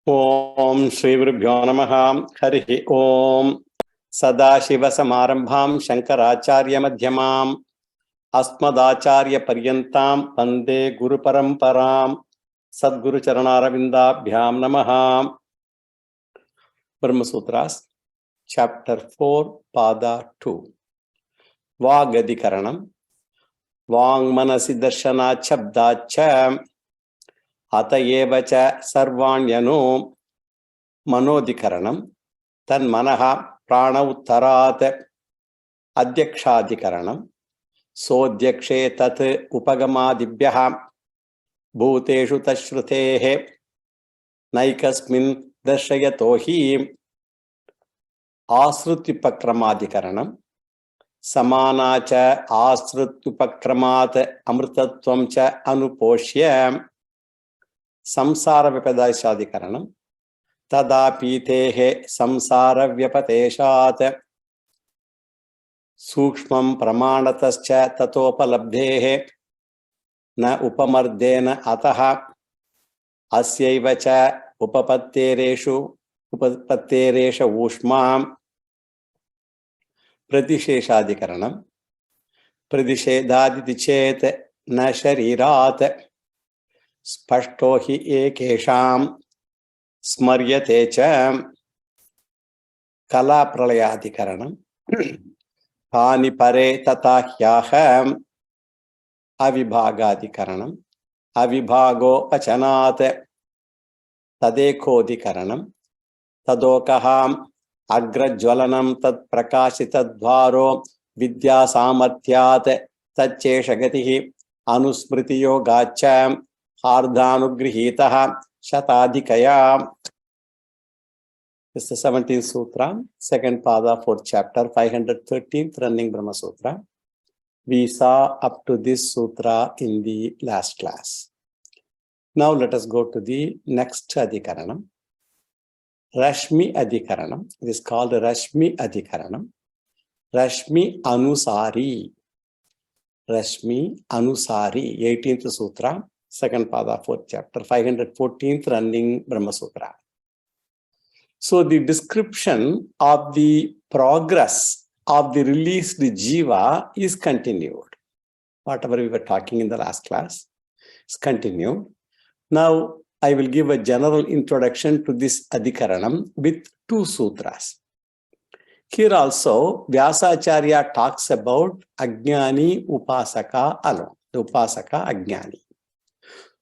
Om Shri Gurubhyo Namaha Harihi Om Sadashiva Samarambham Shankaracharya Madhyamam Asmadacharya Paryantam Vande Guru Paramparam Sadguru Charanarvindabhyam Namaha. Brahma Sutras, Chapter 4, Pada 2. Vagadikaranam Vang Manasi Darshana Chabdacha Atayevacha Sarvanyano Manodikaranam Tan Manaha Prana Uttarat Adhyakshadikaranam Sodhyakshe Tat Upagamadibyah Bhuteshu Tashrutehe Naikasmin Darshayatohi Asrutipakramadicaranam Samanacha Asrutipakramata Amrtatvam Anuposhya Samsara Vipadashadikaranam Tadapitehe Samsara Vyapateshat Sukshmam Pramanatascha Tatopalabdhehe Na Upamardena Ataha Asyaivacha Upapatteresha Ushmam Pratisheshadikaranam Pradishedaditi Chet Na Sharirat Spashtohi Ekesham Smaryate Cha Kala Pralayadikaranam Pani Pare Tatahyaham Avibhagadikaranam Avibhago Pachanat Tadekodikaranam Tadokaham Agrajwalanam Tad Prakashitadvaro Vidya Samarthyat Tacheshagatihi Anusmriti Yogacham Ardhanuggrihitaha Shatadikaya. This is the 17th Sutra, second Pada, 4th chapter, 513th running Brahma Sutra. We saw up to this Sutra in the last class. Now let us go to the next Adhikaranam. Rashmi Adhikaranam. It is called Rashmi Adhikaranam. Rashmi Anusari. Rashmi Anusari, 18th Sutra, second Pada, 4th chapter, 514th running Brahma Sutra. So the description of the progress of the released Jiva is continued. Whatever we were talking in the last class is continued. Now I will give a general introduction to this Adhikaranam with two sutras. Here also Vyasacharya talks about Ajnani Upasaka alone, the Upasaka Ajnani.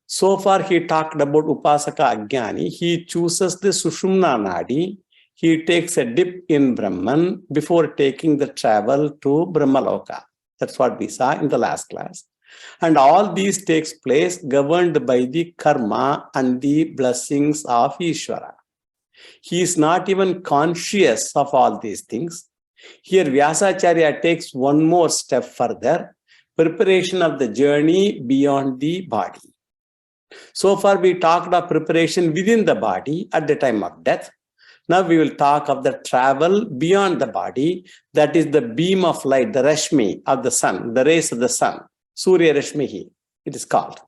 So far he talked about Upasaka Ajnani. He chooses the Sushumna Nadi. He takes a dip in Brahman before taking the travel to Brahmaloka. That's what we saw in the last class. And all these takes place governed by the karma and the blessings of Ishvara. He is not even conscious of all these things. Here Vyasacharya takes one more step further, preparation of the journey beyond the body. So far we talked of preparation within the body at the time of death. Now we will talk of the travel beyond the body, that is the beam of light, the Rashmi of the sun, the rays of the sun, Surya Rashmihi, it is called.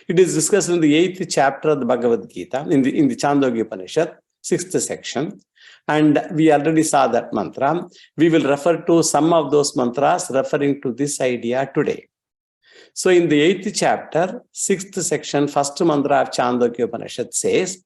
It is discussed in the 8th chapter of the Bhagavad Gita, in the Chandogya Upanishad, 6th section. And we already saw that mantra. We will refer to some of those mantras referring to this idea today. So in the 8th chapter, 6th section, first mantra of Chandogya Upanishad says,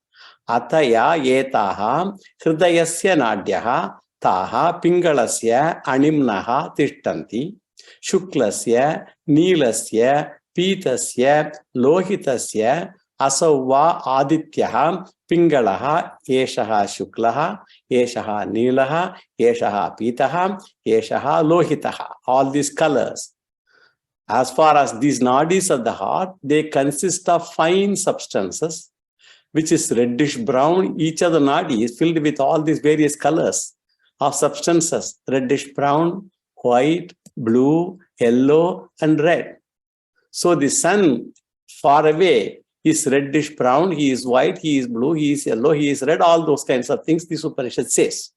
Ataya yetaha hridayasya nadyaha taha pingalasya animnaha tishtanti shuklasya neelasya pitasya lohitasya asavva adityaha pingalaha yeshaha shuklaha yeshaha neelaha yeshaha pitaha yeshaha lohitaha. All these colors. As far as these nadis of the heart, they consist of fine substances, which is reddish brown. Each of the nadi is filled with all these various colors of substances, reddish brown, white, blue, yellow, and red. So the sun far away is reddish brown, he is white, he is blue, he is yellow, he is red, all those kinds of things this Upanishad says.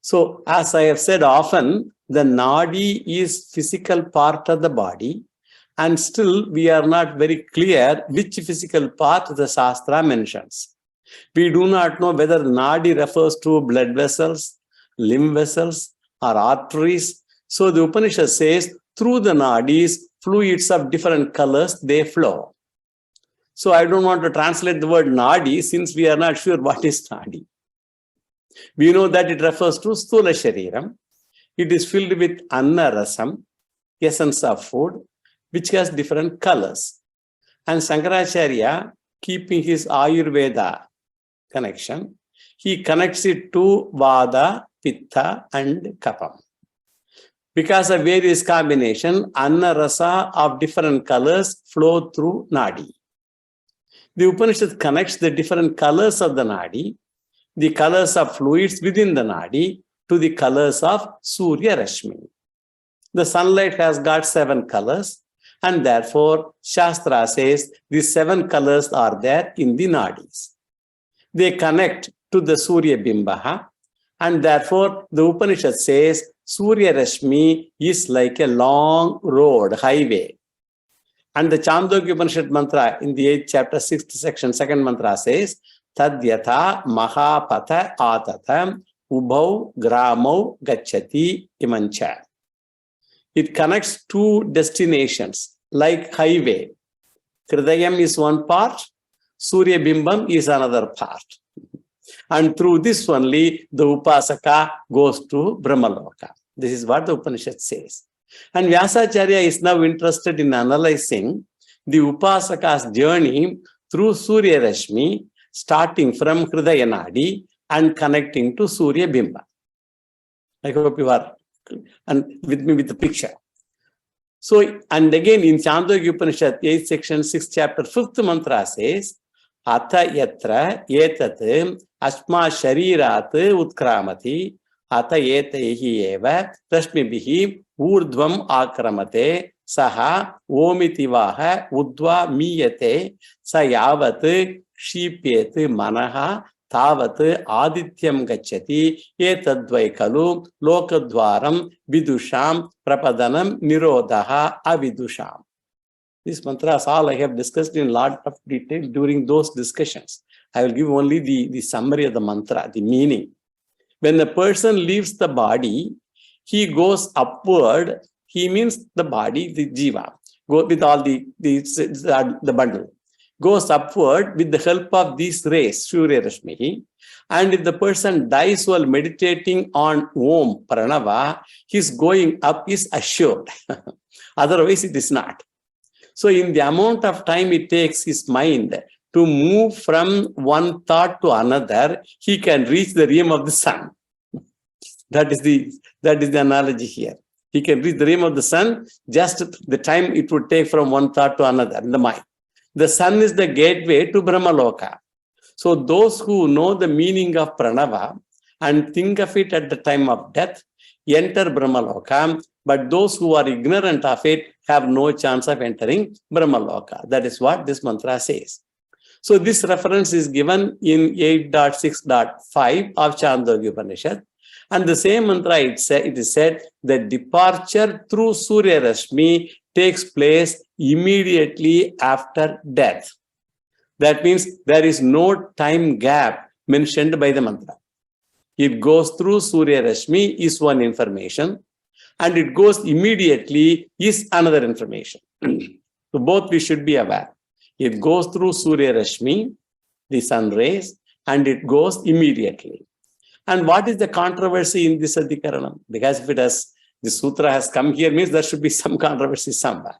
So as I have said often, the nadi is physical part of the body, and still we are not very clear which physical part the Shastra mentions. We do not know whether nadi refers to blood vessels, lymph vessels, or arteries. So the Upanishad says, through the nadis, fluids of different colors, they flow. So I don't want to translate the word nadi since we are not sure what is nadi. We know that it refers to sthula shariram. It is filled with anna rasam, essence of food, which has different colors. And Shankaracharya, keeping his Ayurveda connection, he connects it to Vada, Pitta, and Kapam. Because of various combination, anna rasa of different colors flow through nadi. The Upanishad connects the different colors of the nadi, the colors of fluids within the nadi, to the colors of Surya Rashmi. The sunlight has got 7 colors, and therefore Shastra says these 7 colors are there in the nadis. They connect to the Surya Bimbaha, and therefore the Upanishad says Surya Rashmi is like a long road, highway. And the Chandogya Upanishad mantra in the 8th chapter, 6th section, 2nd mantra says, Tadyatha Mahapatha Atatam Ubhau Gramau Gachati Imancha. It connects 2 destinations like highway. Kridayam is one part, Surya Bimbam is another part. And through this only, the Upasaka goes to Brahmaloka. This is what the Upanishad says. And Vyasacharya is now interested in analyzing the Upasaka's journey through Surya Rashmi, starting from Hridaya Nadi and connecting to Surya Bimba. I hope you are and with me with the picture. So, and again in Chandogya Upanishad, 8th section, 6th chapter, 5th mantra says, Atha yatra etat asma sharirat utkramati Atha etaihi eva rashmibihi urdhvam akramate saha omitivaha udva miyate sayavat shipyet manaha tavat adityam gacchati etadvai kalu lokadvaram vidusham prapadanam nirodha avidusham. These mantras all I have discussed in a lot of detail during those discussions. I will give only the summary of the mantra, the meaning. When a person leaves the body, he goes upward. He means the body, the jiva, go with all the bundle. Goes upward with the help of these rays, Surya Rashmi. And if the person dies while meditating on Om Pranava, his going up is assured. Otherwise, it is not. So in the amount of time it takes his mind to move from one thought to another, he can reach the realm of the sun. That is the analogy here. He can reach the realm of the sun, just the time it would take from one thought to another in the mind. The sun is the gateway to Brahmaloka. So those who know the meaning of Pranava and think of it at the time of death, enter Brahmaloka, but those who are ignorant of it have no chance of entering Brahmaloka. That is what this mantra says. So this reference is given in 8.6.5 of Chandogya Upanishad. And the same mantra, it is said that departure through Surya Rashmi takes place immediately after death. That means there is no time gap mentioned by the mantra. It goes through Surya Rashmi is one information, and it goes immediately is another information. So both we should be aware. It goes through Surya Rashmi, the sun rays, and it goes immediately. And what is the controversy in this adhikaranam? Because if it has, the sutra has come here, means there should be some controversy somewhere.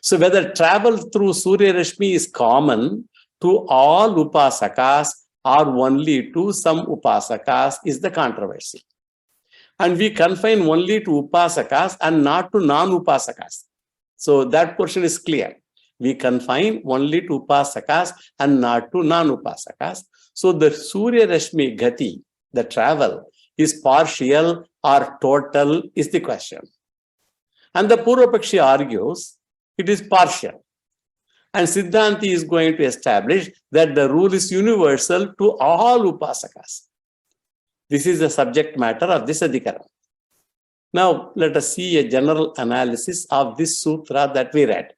So whether travel through Surya Rashmi is common to all upasakas or only to some upasakas is the controversy. And we confine only to upasakas and not to non-upasakas. So that portion is clear. We confine only to upasakas and not to non-upasakas. So the Surya Rashmi Gati, the travel, is partial or total is the question. And the Purvapakshi argues it is partial. And Siddhanti is going to establish that the rule is universal to all upasakas. This is the subject matter of this adhikaram. Now, let us see a general analysis of this sutra that we read.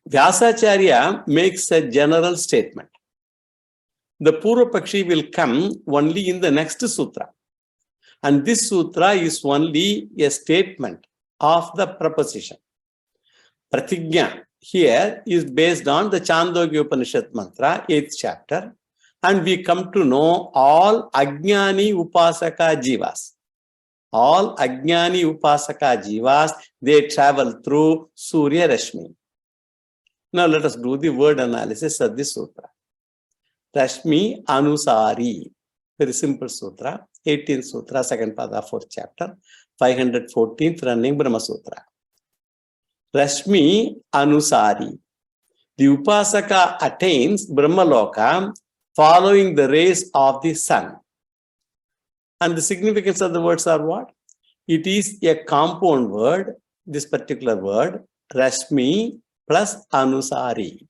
Vyasacharya makes a general statement. The Purva Pakshi will come only in the next sutra. And this sutra is only a statement of the proposition. Pratigya here is based on the Chandogya Upanishad mantra, 8th chapter. And we come to know all Ajnani Upasaka Jivas. All Ajnani Upasaka Jivas, they travel through Surya Rashmi. Now let us do the word analysis of this sutra. Rashmi Anusari. Very simple sutra. 18th sutra, second pada, 4th chapter. 514th running Brahma Sutra. Rashmi Anusari. The Upasaka attains Brahmaloka following the rays of the sun. And the significance of the words are what? It is a compound word, this particular word, Rashmi plus Anusari.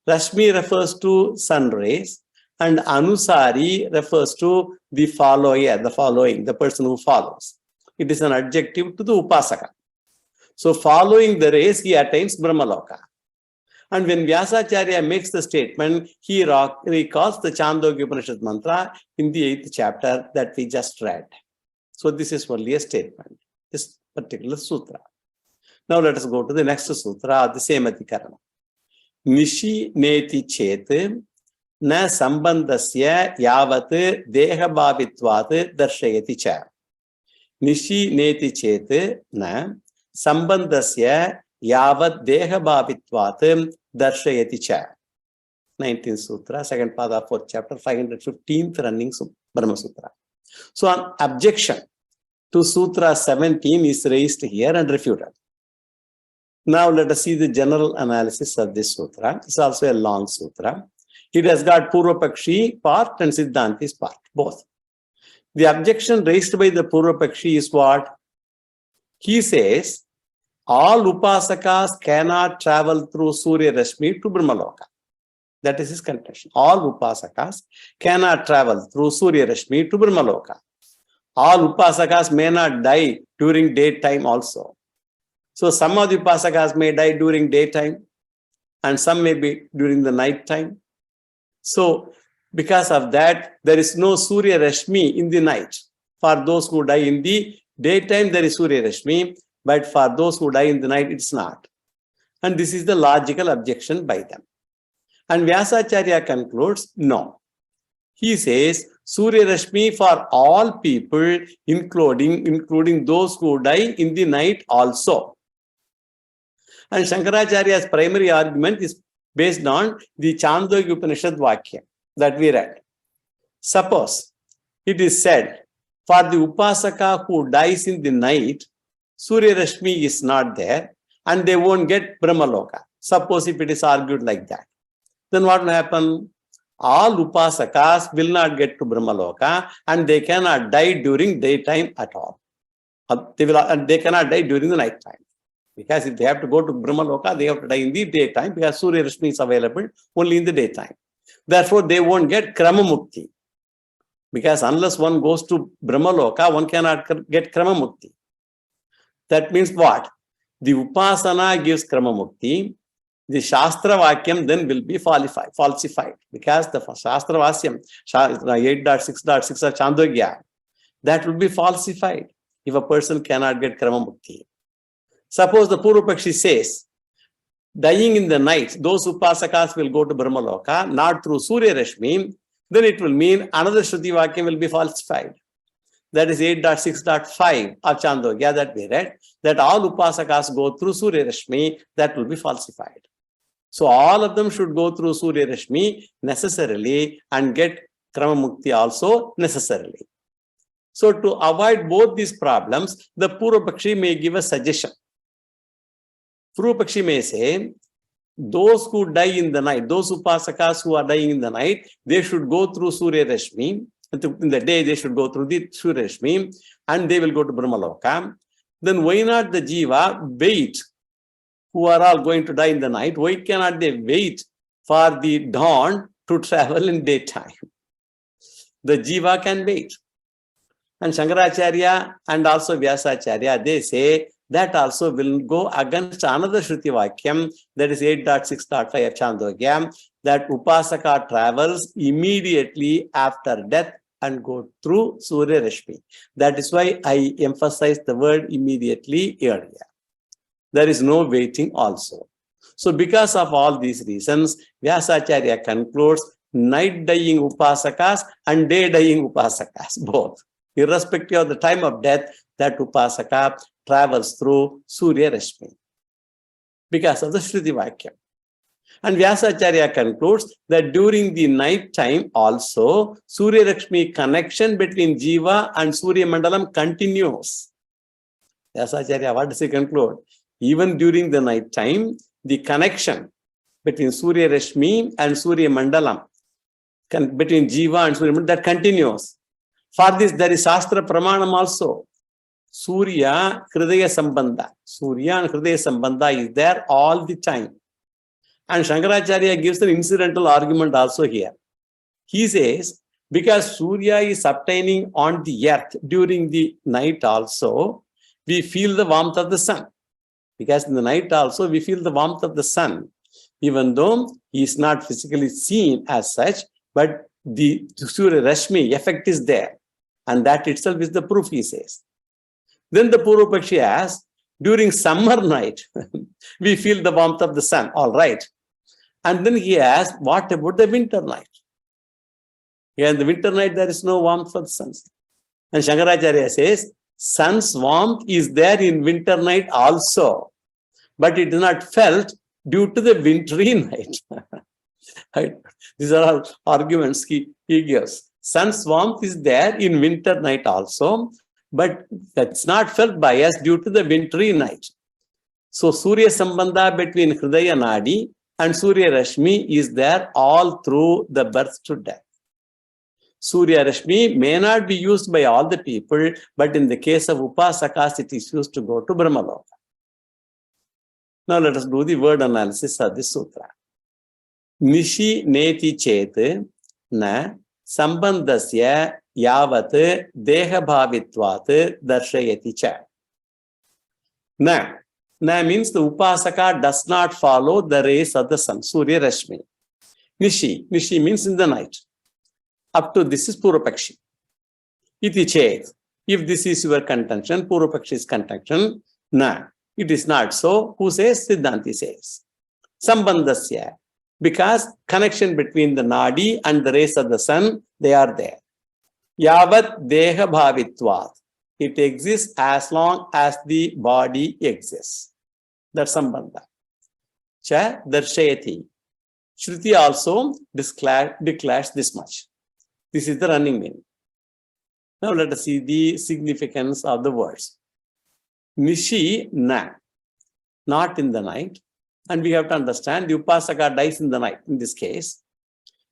Rashmi refers to sun rays and Anusari refers to the follower, the person who follows. It is an adjective to the Upasaka. So following the rays, he attains Brahmaloka. And when Vyasacharya makes the statement, he recalls the Chandogya Upanishad mantra in the 8th chapter that we just read. So this is only a statement, this particular sutra. Now let us go to the next sutra, the same adhikarana. Nishi neti chet na sambandasya yavat dehabhavitvat darshayati cha. Nishi neti chet na sambandasya yavat dehabhavitvat darshayati cha. 19th sutra, second pada, 4th chapter, 515th running Brahma Sutra. So an objection to Sutra 17 is raised here and refuted. Now let us see the general analysis of this sutra. It's also a long sutra. It has got Purva Pakshi part and Siddhanti's part, both. The objection raised by the Purva Pakshi is what? He says, all Upasakas cannot travel through Surya Rashmi to Brahmaloka. That is his contention. All Upasakas cannot travel through Surya Rashmi to Brahmaloka. All Upasakas may not die during daytime also. So some of the Upasakas may die during daytime and some may be during the night time. So because of that, there is no Surya Rashmi in the night. For those who die in the daytime, there is Surya Rashmi, but for those who die in the night, it's not. And this is the logical objection by them. And Vyasacharya concludes, no. He says, Surya Rashmi for all people, including those who die in the night also. And Shankaracharya's primary argument is based on the Chandogya Upanishad Vakya that we read. Suppose it is said, for the Upasaka who dies in the night, Surya Rashmi is not there and they won't get Brahmaloka. Suppose if it is argued like that. Then what will happen? All Upasakas will not get to Brahmaloka and they cannot die during daytime at all. They cannot die during the night time. Because if they have to go to Brahmaloka, they have to die in the daytime because Surya Rashmi is available only in the daytime. Therefore, they won't get Krama Mukti. Because unless one goes to Brahmaloka, one cannot get Krama Mukti. That means what? The Upasana gives Krama Mukti. The Shastra Vakyam then will be falsified. Because the Shastra Vakyam, 8.6.6 of Chandogya, that will be falsified if a person cannot get Krama Mukti. Suppose the Purva Pakshi says, dying in the night, those Upasakas will go to Brahmaloka, not through Surya Rashmi, then it will mean another Shruti Vakyam will be falsified. That is 8.6.5 of Chandogya that we read, that all Upasakas go through Surya Rashmi, that will be falsified. So all of them should go through Surya Rashmi necessarily and get Krama Mukti also necessarily. So to avoid both these problems, the Purva Pakshi may give a suggestion. Purva Pakshi may say, those who die in the night, those Upasakas who are dying in the night, they should go through Surya Rashmi. In the day, they should go through the Surya Rashmi and they will go to Brahmaloka. Then why not the Jiva wait, who are all going to die in the night? Why cannot they wait for the dawn to travel in daytime? The Jiva can wait. And Shankaracharya and also Vyasacharya, they say that also will go against another Shruti Vakyam, that is 8.6.5 of Chandogya, that Upasaka travels immediately after death and go through Surya Rashmi. That is why I emphasize the word immediately earlier. There is no waiting also. So because of all these reasons, Vyasacharya concludes night dying Upasakas and day dying Upasakas, both. Irrespective of the time of death, that Upasaka travels through Surya Rashmi because of the Shruti Vakyam. And Vyasacharya concludes that during the night time also, Surya Rashmi connection between Jiva and Surya Mandalam continues. Vyasacharya, what does he conclude? Even during the night time, the connection between Surya Rashmi and Surya Mandalam, between Jiva and Surya Mandalam, that continues. For this, there is Shastra Pramanam also. Surya Hridaya Sambandha. Surya and Hridaya Sambandha is there all the time. And Shankaracharya gives an incidental argument also here. He says, because Surya is obtaining on the earth during the night also, we feel the warmth of the sun. Because in the night also, we feel the warmth of the sun, even though he is not physically seen as such, but the Surya Rashmi effect is there. And that itself is the proof, he says. Then the Purva Pakshi asks, during summer night, we feel the warmth of the sun, all right. And then he asks, what about the winter night? Here in the winter night, there is no warmth for the sun. And Shankaracharya says, sun's warmth is there in winter night also, but it is not felt due to the wintry night. Right? These are all arguments he gives. Sun's warmth is there in winter night also, but that's not felt by us due to the wintry night. So Surya Sambandha between Hridaya Nadi and Surya Rashmi is there all through the birth to death. Surya Rashmi may not be used by all the people, but in the case of Upasakas, it is used to go to Brahmaloka. Now let us do the word analysis of this sutra. Nishi neti chet na sambandhasya yavat deha bhavitvat darshayati cha. Na means the Upasaka does not follow the rays of the sun, Surya Rashmi. Nishi means in the night. Up to this is Purva Pakshi. Iti chet. If this is your contention, Purva Pakshi's contention, na. It is not so. Who says? Siddhanti says. Sambandhasya. Because connection between the nadi and the rays of the sun, they are there. Yavat deha bhavitvat. It exists as long as the body exists. That's sambandha. Cha darshayati. Shruti also declares this much. This is the running meaning. Now let us see the significance of the words. Nishi na, not in the night. And we have to understand the Upasaka dies in the night. In this case,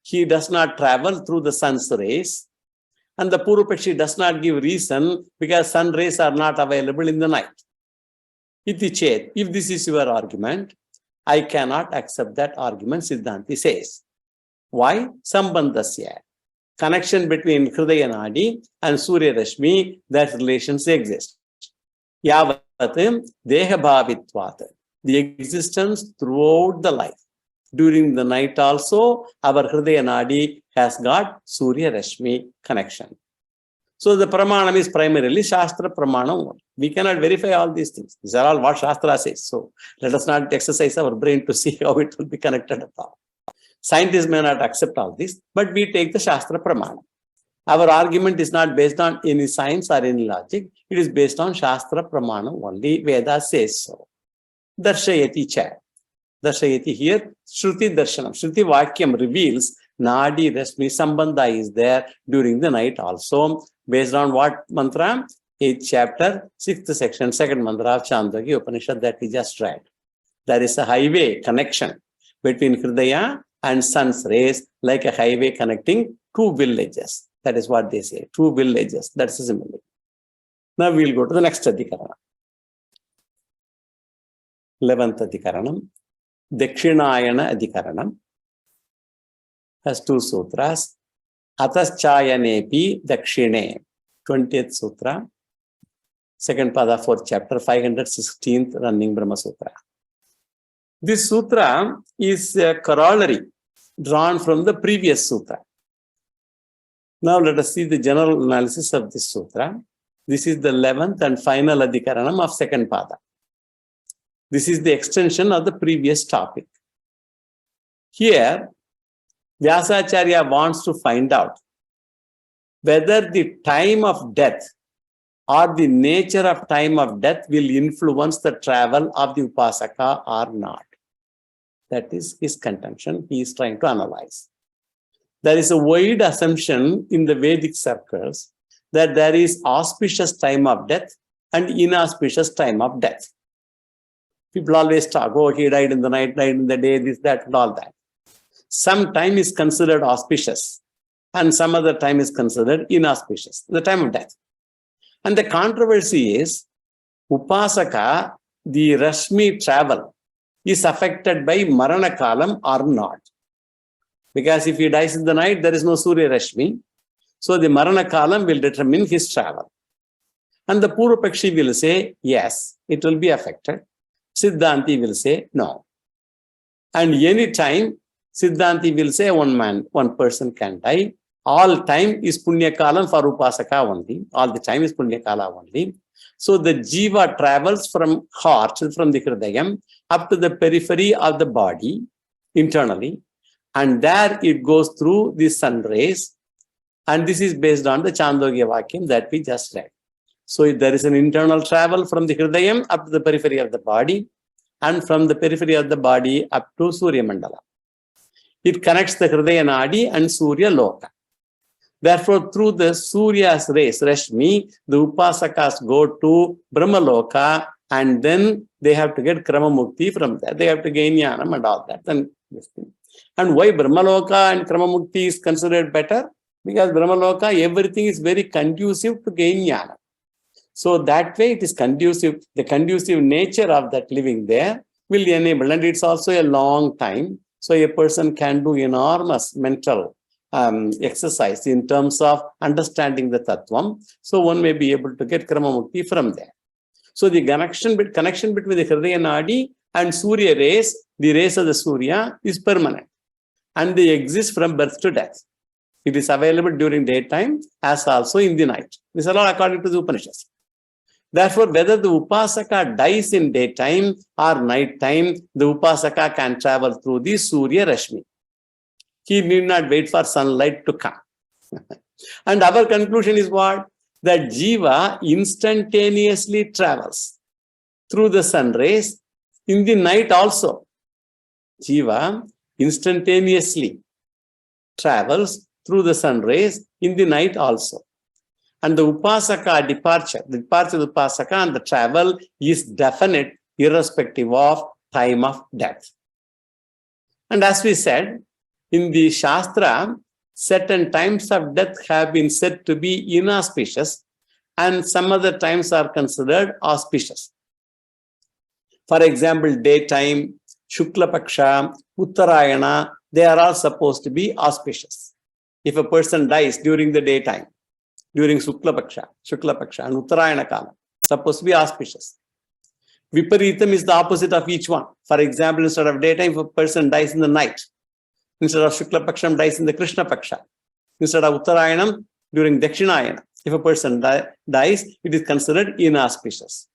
he does not travel through the sun's rays. And the Purva Pakshi does not give reason because sun rays are not available in the night. Iti chet, if this is your argument, I cannot accept that argument, Siddhanti says. Why? Sambandhasya. Connection between Hridaya Nadi and Surya Rashmi, that relations exist. Yavat deha bhavitvat. The existence throughout the life. During the night also, our Hridaya Nadi has got Surya Rashmi connection. So the Pramanam is primarily Shastra Pramanam. We cannot verify all these things. These are all what Shastra says. So let us not exercise our brain to see how it will be connected at all. Scientists may not accept all this, but we take the Shastra Pramanam. Our argument is not based on any science or any logic. It is based on Shastra Pramanam only. Veda says so. Darshayati cha. Darshayati here, Shruti Darshanam. Shruti Vakyam reveals Nadi Rashmi Sambandha is there during the night also. Based on what mantra? 8th chapter, 6th section, 2nd mantra of Chandogya Upanishad that we just read. There is a highway connection between Hridaya and sun's rays, like a highway connecting two villages. That is what they say, two villages. That's a simile. Now we will go to the next Adhikarana. 11th Adhikaranam, Dakshinayana Adhikaranam, has two sutras. Ataschayanepi Dakshine, 20th sutra. second pada, fourth chapter, 516th running Brahma Sutra. This sutra is a corollary drawn from the previous sutra. Now let us see the general analysis of this sutra. This is the 11th and final adhikaranam of second pada. This is the extension of the previous topic. Here, Vyasacharya wants to find out whether the time of death or the nature of time of death will influence the travel of the upasaka or not. That is his contention. He is trying to analyze. There is a wide assumption in the Vedic circles that there is auspicious time of death and inauspicious time of death. People always talk, oh, he died in the night, died in the day, this, that, and all that. Some time is considered auspicious and some other time is considered inauspicious, the time of death. And the controversy is, upasaka, the Rashmi travel, is affected by Marana Kalam or not. Because if he dies in the night, there is no Surya Rashmi. So the Marana Kalam will determine his travel. And the Purupakshi will say, yes, it will be affected. Siddhanti will say, no. And any time, Siddhanti will say, one person can die. All time is Punya Kalam for Upasaka only. All the time is Punya Kala only. So the Jiva travels from heart, from the Hridayam, up to the periphery of the body, internally. And there it goes through the sun rays. And this is based on the Chandogya Vakyam that we just read. So there is an internal travel from the Hridayam up to the periphery of the body, and from the periphery of the body up to Surya Mandala. It connects the Hridaya Nadi and Surya Loka. Therefore, through the Surya's rays, Rashmi, the Upasakas go to Brahma Loka, and then they have to get Krama Mukti from there. They have to gain Jnanam and all that. And why Brahma Loka and Krama Mukti is considered better? Because Brahma Loka, everything is very conducive to gain Jnana. So that way it is conducive. The conducive nature of that living there will enable, and it's also a long time. So a person can do enormous mental exercise in terms of understanding the Tattvam. So one may be able to get Krama Mukti from there. So the connection between the Hridaya Nadi and Surya rays, the rays of the Surya, is permanent. And they exist from birth to death. It is available during daytime as also in the night. This is all according to the Upanishads. Therefore, whether the Upasaka dies in daytime or nighttime, the Upasaka can travel through the Surya Rashmi. He need not wait for sunlight to come. And our conclusion is what? That Jiva instantaneously travels through the sun rays in the night also. Jiva instantaneously travels through the sun rays in the night also. And the Upasaka departure, the departure of the Upasaka and the travel is definite irrespective of time of death. And as we said, in the Shastra, certain times of death have been said to be inauspicious and some other times are considered auspicious. For example, daytime, Shukla Paksha, Uttarayana, they are all supposed to be auspicious. If a person dies during the daytime, during Shukla Paksha and Uttarayana Kala, supposed to be auspicious. Viparitam is the opposite of each one. For example, instead of daytime, if a person dies in the night, instead of Shukla Paksham dies in the Krishna Paksha, instead of Uttarayanam during Dakshinayana, if a person dies, it is considered inauspicious.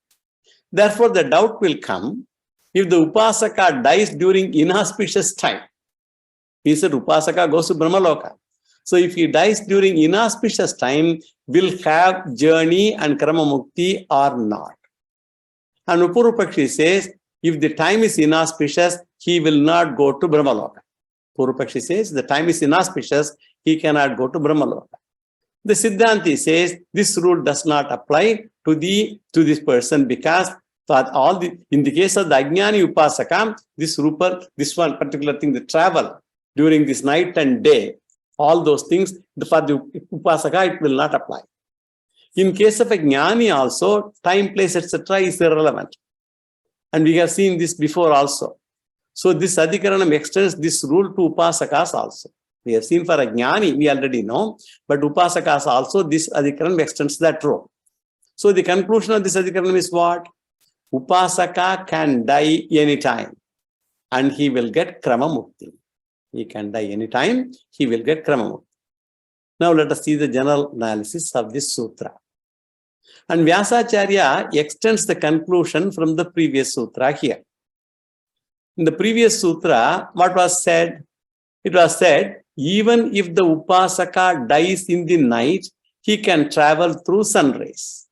Therefore, the doubt will come, if the Upasaka dies during inauspicious time, he said Upasaka goes to Brahmaloka. So if he dies during inauspicious time, will have journey and Krama Mukti or not? And Upurupakshi says, if the time is inauspicious, he will not go to Brahmaloka. Purupakshi says, the time is inauspicious, he cannot go to Brahmaloka. The Siddhanti says, this rule does not apply to this person because in the case of the Ajnani Upasaka, this one particular thing, the travel during this night and day, all those things, for the Upasaka, it will not apply. In case of a Jnani also, time, place, etc. is irrelevant. And we have seen this before also. So this Adhikaranam extends this rule to Upasakas also. We have seen for a Jnani, we already know, but Upasakas also, this Adhikaranam extends that rule. So the conclusion of this adhikaranam is what? Upasaka can die anytime and he will get krama mukti. He can die anytime, he will get krama mukti. Now let us see the general analysis of this sutra. And Vyasacharya extends the conclusion from the previous sutra here. In the previous sutra, what was said? It was said, even if the Upasaka dies in the night, he can travel through sun rays.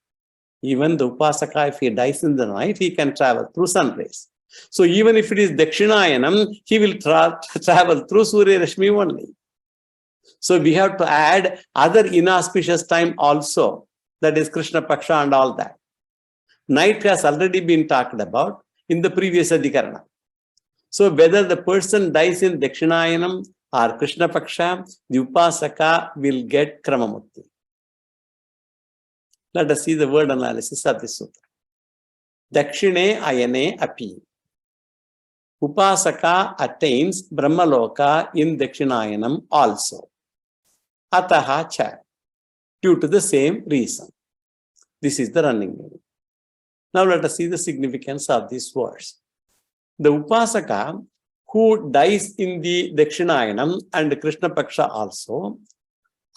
Even the Upasaka, if he dies in the night, he can travel through sun rays. So even if it is Dakshinayanam, he will travel through Surya Rashmi only. So we have to add other inauspicious time also, that is Krishna Paksha and all that. Night has already been talked about in the previous adhikarana. So whether the person dies in Dakshinayanam or Krishna Paksha, the Upasaka will get Kramamukti. Let us see the word analysis of this sutra. Dakshine ayane api. Upasaka attains Brahmaloka in Dakshinayanam also. Ataha cha. Due to the same reason. This is the running meaning. Now let us see the significance of these words. The Upasaka who dies in the Dakshinayanam and Krishna Paksha also,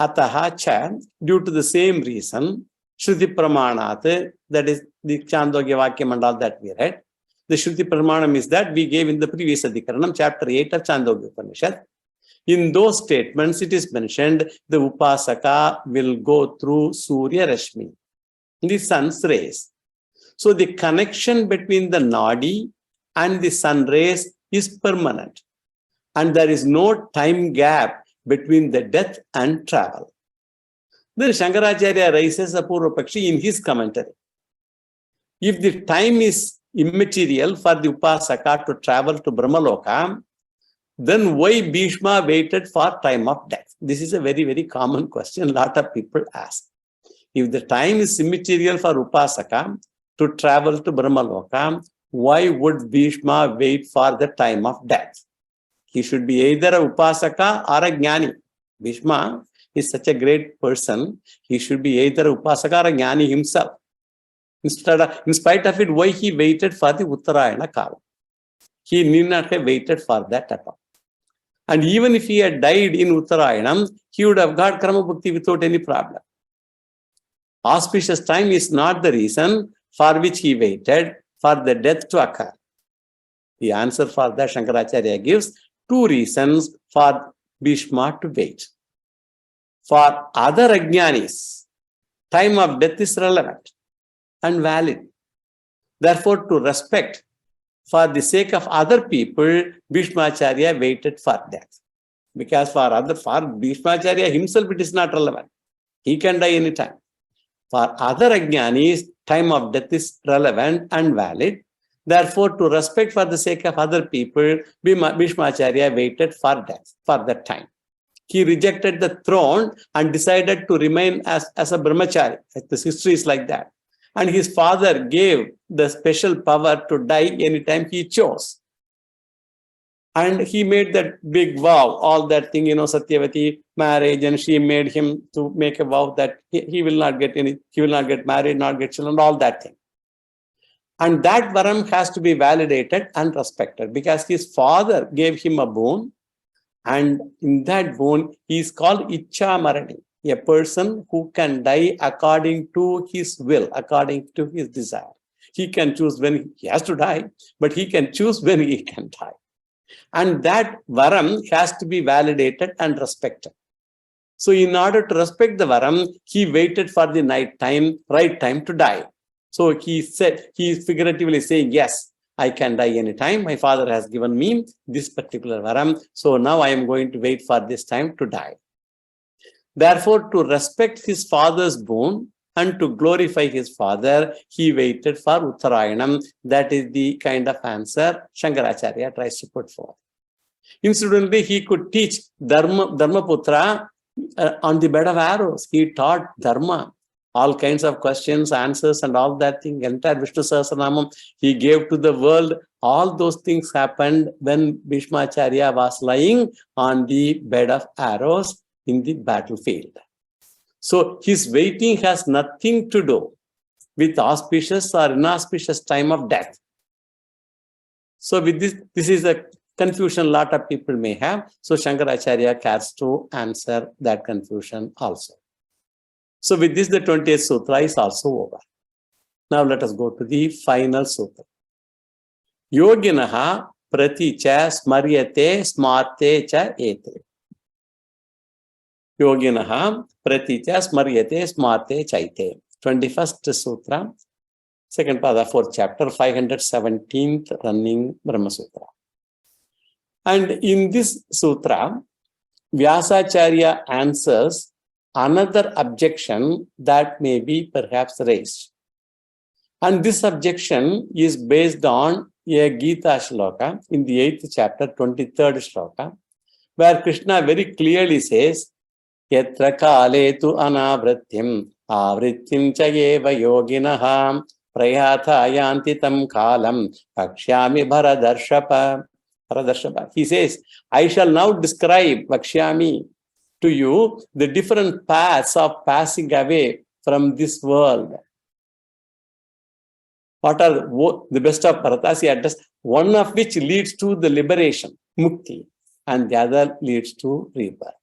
Ataha cha, due to the same reason, Shruti Pramanat, that is the Chandogya Vakyam and all that we read. The Shruti Pramanam is that we gave in the previous Adhikaranam, chapter 8 of Chandogya Upanishad. In those statements, it is mentioned the Upasaka will go through Surya Rashmi, the sun's rays. So the connection between the Nadi and the sun rays is permanent. And there is no time gap between the death and travel. Then Shankaracharya raises a Purva Pakshi in his commentary. If the time is immaterial for the Upasaka to travel to Brahmaloka, then why Bhishma waited for time of death? This is a very, very common question a lot of people ask. If the time is immaterial for Upasaka to travel to Brahmaloka, why would Bhishma wait for the time of death? He should be either a Upasaka or a Jnani. Bhishma is such a great person, he should be either a Upasaka or a Jnani himself. In spite of it, why he waited for the Uttarayana Kala? He need not have waited for that at all. And even if he had died in Uttarayanam, he would have got Krama Bhakti without any problem. Auspicious time is not the reason for which he waited for the death to occur. The answer for that Shankaracharya gives two reasons for Bhishma to wait. For other Ajnanis, time of death is relevant and valid. Therefore, to respect, for the sake of other people, Bhishmacharya waited for death. Because for Bhishmacharya himself, it is not relevant. He can die anytime. For other Ajnanis, time of death is relevant and valid. Therefore, to respect for the sake of other people, Bhishmacharya waited for death, for that time. He rejected the throne and decided to remain as a brahmachari. This history is like that. And his father gave the special power to die anytime he chose. And he made that big vow, all that thing, Satyavati, marriage, and she made him to make a vow that he will not get married, not get children, all that thing. And that varam has to be validated and respected because his father gave him a boon. And in that boon, he is called Ichha Marani, a person who can die according to his will, according to his desire. He can choose when he has to die, but he can choose when he can die. And that varam has to be validated and respected. So in order to respect the varam, he waited for the right time to die. So he said, he is figuratively saying, yes, I can die anytime. My father has given me this particular varam. So now I am going to wait for this time to die. Therefore, to respect his father's boon and to glorify his father, he waited for Uttarayanam. That is the kind of answer Shankaracharya tries to put forth. Incidentally, he could teach Dharmaputra on the bed of arrows. He taught Dharma, all kinds of questions, answers, and all that thing. Entire Vishnu Sahasranamam he gave to the world. All those things happened when Bhishmacharya was lying on the bed of arrows in the battlefield. So his waiting has nothing to do with auspicious or inauspicious time of death. So with this is a confusion a lot of people may have. So Shankaracharya cares to answer that confusion also. So with this, the 20th Sutra is also over. Now let us go to the final Sutra. Yoginaha prati cha smaryate smarte cha ete. Yoginaha prati cha smaryate smarte cha ete. 21st Sutra, second pada, 4th chapter, 517th running Brahma Sutra. And in this Sutra, Vyasacharya answers another objection that may be perhaps raised. And this objection is based on a Gita shloka in the 8th chapter, 23rd shloka, where Krishna very clearly says, Yatra kale tu anavrityam avrityam cha eva yoginaha prayatha yanti tam kalam vakshyami bharadarshapa. He says, I shall now describe, vakshyami, to you the different paths of passing away from this world. What are the best of Bharatas? He addressed, one of which leads to the liberation, mukti, and the other leads to rebirth.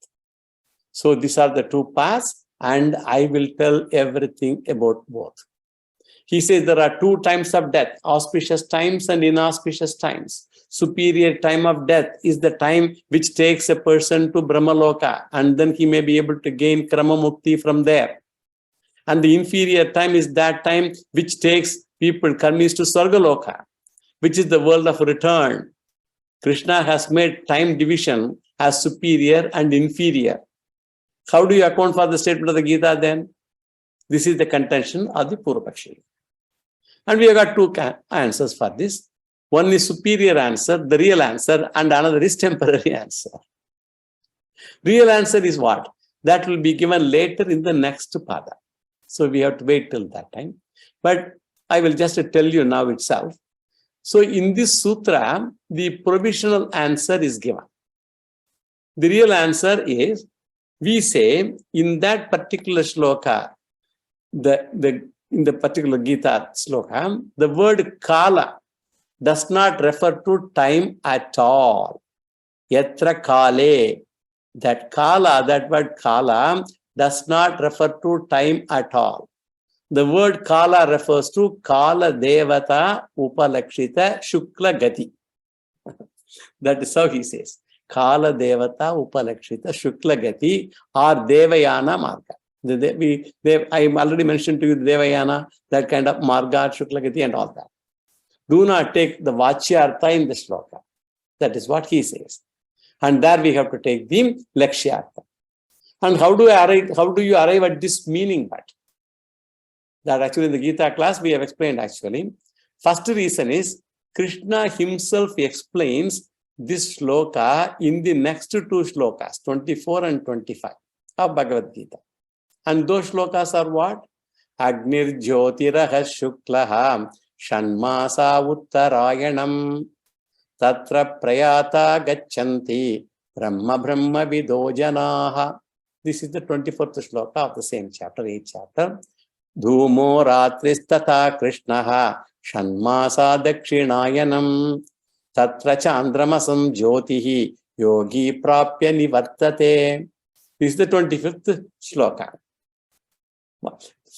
So these are the two paths, and I will tell everything about both. He says there are two times of death, auspicious times and inauspicious times. Superior time of death is the time which takes a person to Brahmaloka, and then he may be able to gain Krama Mukti from there. And the inferior time is that time which takes people, karmis, to Sargaloka, which is the world of return. Krishna has made time division as superior and inferior. How do you account for the statement of the Gita then? This is the contention of the Purvapakshi. And we have got two answers for this. One is superior answer, the real answer, and another is temporary answer. Real answer is what? That will be given later in the next pada. So we have to wait till that time. But I will just tell you now itself. So in this sutra, the provisional answer is given. The real answer is, we say in that particular shloka, in the particular Gita shloka, the word kala does not refer to time at all. Yatra kale, that kala, that word kala, does not refer to time at all. The word kala refers to kala devata upalakshita shukla gati. That is how he says. Kala devata upalakshita shukla gati or devayana marga. I already mentioned to you Devayana, that kind of marga, shukla gati and all that. Do not take the vachyartha in the shloka. That is what he says. And there we have to take the lakshyartha. And how do you arrive at this meaning? But that actually in the Gita class we have explained actually. First reason is Krishna himself explains this shloka in the next two shlokas, 24 and 25 of Bhagavad Gita. And those shlokas are what? Agnir Jyotiraha Shuklaha Shanmasa Uttarayanam Tatra Prayata Gachanti Brahma Brahma Vidojanaha. This is the 24th shloka of the same chapter, 8th chapter. Dhumo Ratristata Krishnaha Shanmasa Dakshinayanam Tatra Chandramasam Jyotihi Yogi Prapya Nivartate. This is the 25th shloka.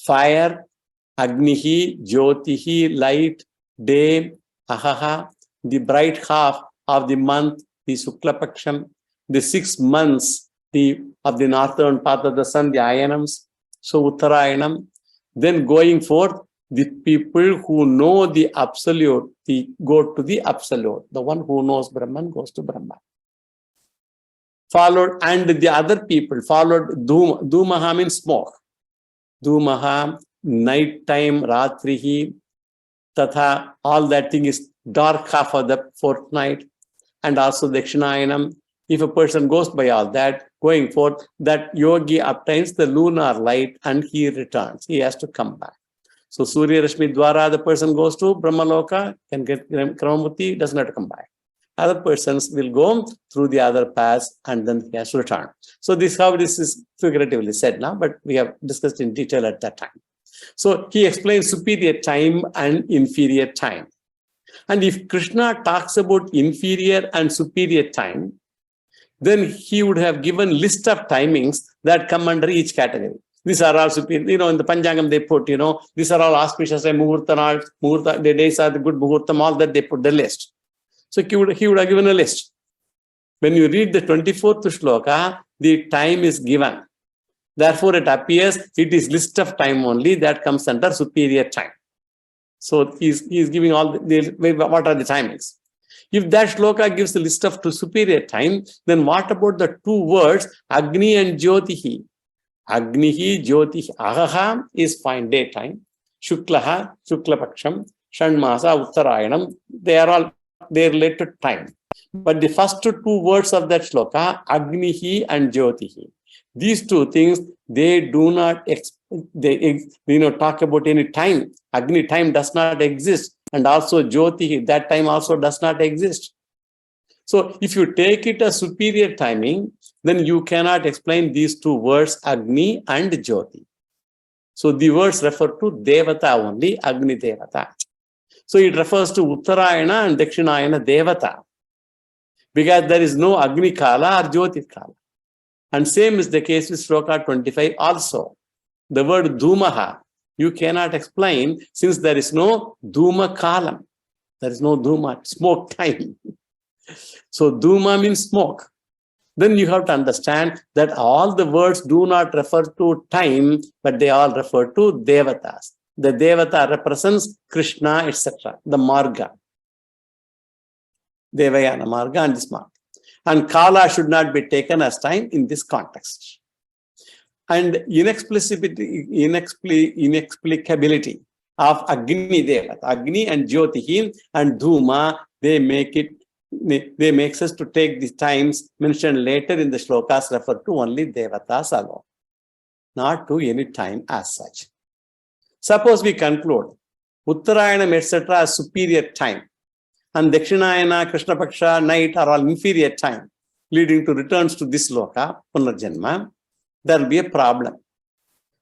Fire, Agnihi, Jyotihi, light, day, ahaha, the bright half of the month, the Sukla Paksham, the 6 months of the northern path of the sun, the Ayanams, so Uttarayanam. Then going forth, the people who know the absolute, go to the absolute. The one who knows Brahman goes to Brahman. Followed, and the other people followed Dhumaha means smoke. Dhumaha, night time, Ratrihi, Tatha, all that thing is dark half of the fortnight, and also Dakshinayanam. If a person goes by all that, going forth, that yogi obtains the lunar light and he returns. He has to come back. So Surya Rashmi Dwara, the person goes to Brahmaloka, can get Kramamuti, does not come back. Other persons will go through the other paths and then he has to return. So this is how this is figuratively said now, but we have discussed in detail at that time. So he explains superior time and inferior time. And if Krishna talks about inferior and superior time, then he would have given list of timings that come under each category. These are all superior, in the Panchangam they put, these are all auspicious, muhurta, the days are the good muhurtam, all that they put the list. So he would have given a list. When you read the 24th shloka, the time is given. Therefore, it appears it is list of time only that comes under superior time. So he's giving all what are the timings. If that shloka gives the list of superior time, then what about the two words Agni and Jyotihi? Agnihi, Jyotihi, Ahaha is fine daytime. Shuklaha, Shuklapaksham, Shanmasa, Uttarayanam, they relate to time. But the first two words of that shloka, Agnihi and Jyotihi, these two things, they do not talk about any time. Agni, time does not exist. And also Jyotihi, that time also does not exist. So if you take it as superior timing, then you cannot explain these two words, Agni and Jyoti. So the words refer to Devata only, Agni Devata. So it refers to Uttarayana and Dakshinayana Devata, because there is no Agni Kala or Jyoti Kala. And same is the case with Shloka 25 also. The word Dhumaha, you cannot explain since there is no Dhuma Kalam. There is no Dhuma, smoke time. So Dhuma means smoke. Then you have to understand that all the words do not refer to time, but they all refer to Devatas. The Devata represents Krishna, etc., the Marga. Devayana Marga and this Marga. And Kala should not be taken as time in this context. And inexplicability of Agni Devata, Agni and Jyotihi and Dhuma, they makes us to take the times mentioned later in the shlokas refer to only Devatas alone, not to any time as such. Suppose we conclude Uttarayanam etc. as superior time, and Dakshinayana, Krishna Paksha, night are all inferior time, leading to returns to this loka, Punarjanma, there will be a problem.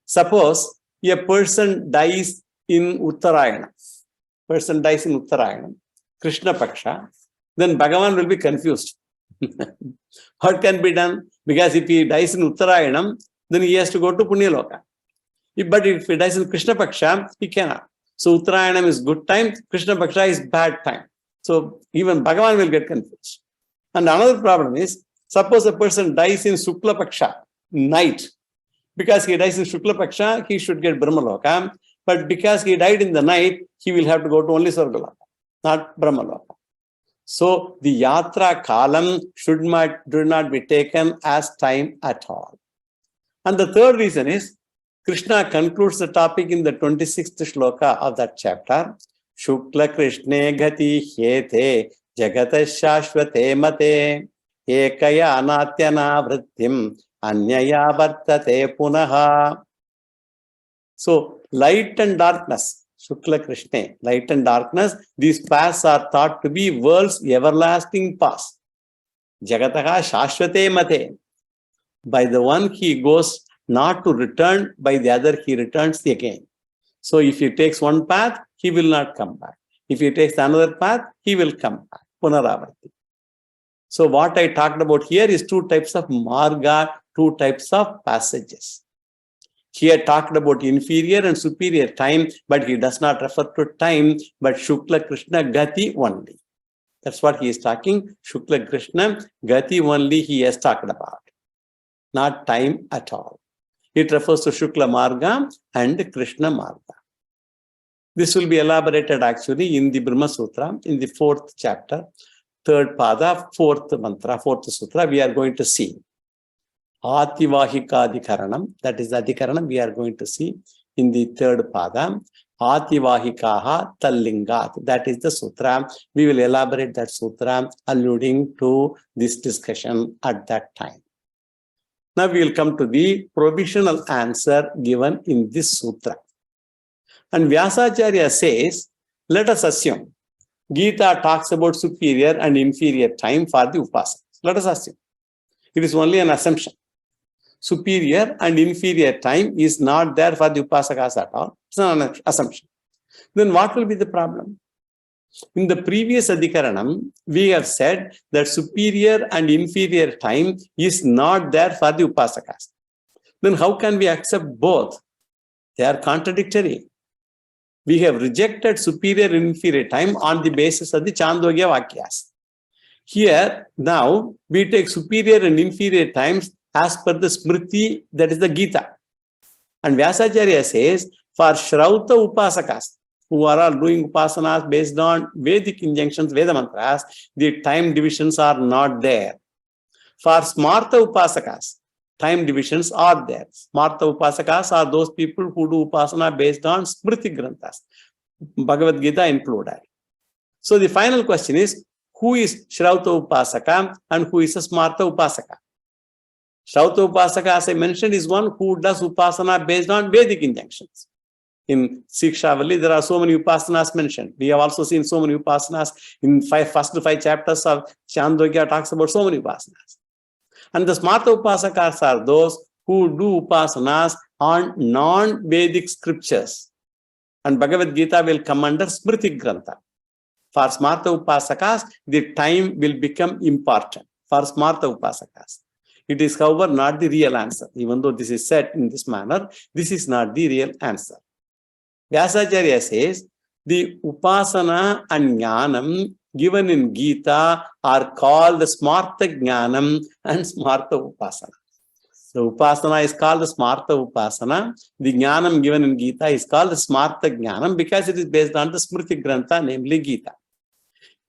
Suppose a person dies in Uttarayana, Krishna Paksha, then Bhagavan will be confused. What can be done? Because if he dies in Uttarayanam, then he has to go to Punyaloka. But if he dies in Krishna Paksha, he cannot. So Uttarayanam is good time, Krishna Paksha is bad time. So even Bhagavan will get confused. And another problem is, suppose a person dies in Shukla Paksha, night. Because he dies in Shukla Paksha, he should get Brahmaloka. But because he died in the night, he will have to go to only Sargaloka, not Brahmaloka. So the Yatra Kalam do not be taken as time at all. And the third reason is, Krishna concludes the topic in the 26th shloka of that chapter. Shukla Krishne Gati Hyete Jagata Shashvate Mate Ekaya Anatyana Vrittim Anyaya Vartate Punaha. So light and darkness, Shukla Krishna, light and darkness, these paths are thought to be world's everlasting paths. Jagataha Shashvate Mate. By the one he goes not to return, by the other he returns again. So if he takes one path, he will not come back. If he takes another path, he will come back. Punaravarti. So what I talked about here is two types of marga, two types of passages. Here talked about inferior and superior time, but he does not refer to time, but Shukla Krishna Gati only. That's what he is talking. Shukla Krishna Gati only he has talked about. Not time at all. It refers to Shukla Marga and Krishna Marga. This will be elaborated actually in the Brahma Sutra, in the 4th chapter, 3rd pada, 4th mantra, 4th sutra, we are going to see. Ativahika Adhikaranam, that is the Adhikaranam we are going to see in the 3rd pada. Ativahikaha Tallingat, that is the sutra. We will elaborate that sutra alluding to this discussion at that time. Now we will come to the provisional answer given in this sutra. And Vyasacharya says, let us assume Gita talks about superior and inferior time for the upasanas. Let us assume. It is only an assumption. superior and inferior time is not there for the upasakas at all. It's an assumption. Then what will be the problem? In the previous adhikaranam, we have said that superior and inferior time is not there for the upasakas. Then how can we accept both? They are contradictory. We have rejected superior and inferior time on the basis of the Chandogya Vakyas. Here, now, we take superior and inferior times as per the Smriti, that is the Gita. And Vyasacharya says, for Shrauta Upasakas, who are all doing upasanas based on Vedic injunctions, Veda mantras, the time divisions are not there. For Smarta Upasakas, time divisions are there. Smarta Upasakas are those people who do upasana based on Smriti Granthas, Bhagavad Gita included. So the final question is, who is Shrauta Upasaka and who is a Smarta Upasaka? Shrauta Upasaka, as I mentioned, is one who does upasana based on Vedic injunctions. In Sikshavali, there are so many upasanas mentioned. We have also seen so many upasanas in first 5 chapters of Chandogya talks about so many upasanas. And the Smarta Upasakas are those who do upasanas on non-Vedic scriptures. And Bhagavad Gita will come under Smriti Grantha. For Smarta Upasakas, the time will become important. For Smarta Upasakas. It is, however, not the real answer. Even though this is said in this manner, this is not the real answer. Vyasacharya says, the upasana and jnanam given in Gita are called the Smarta Jnanam and Smarta Upasana. The upasana is called the Smarta Upasana. The Jnanam given in Gita is called the Smarta Jnanam because it is based on the Smriti Grantha, namely Gita.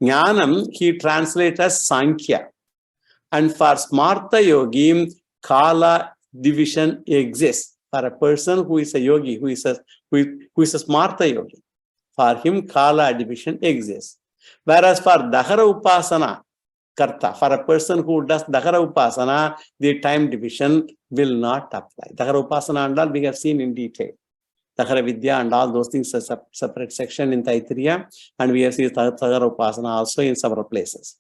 Jnanam, he translates as Sankhya. And for Smarta Yogi, Kala division exists. For a person who is a yogi, who is a Smarta Yogi, for him Kala division exists. Whereas for Dahara Upasana Karta, for a person who does Dahara Upasana, the time division will not apply. Dahara Upasana and all we have seen in detail. Dahara Vidya and all those things are separate section in Taittiriya, and we have seen Dahara Upasana also in several places.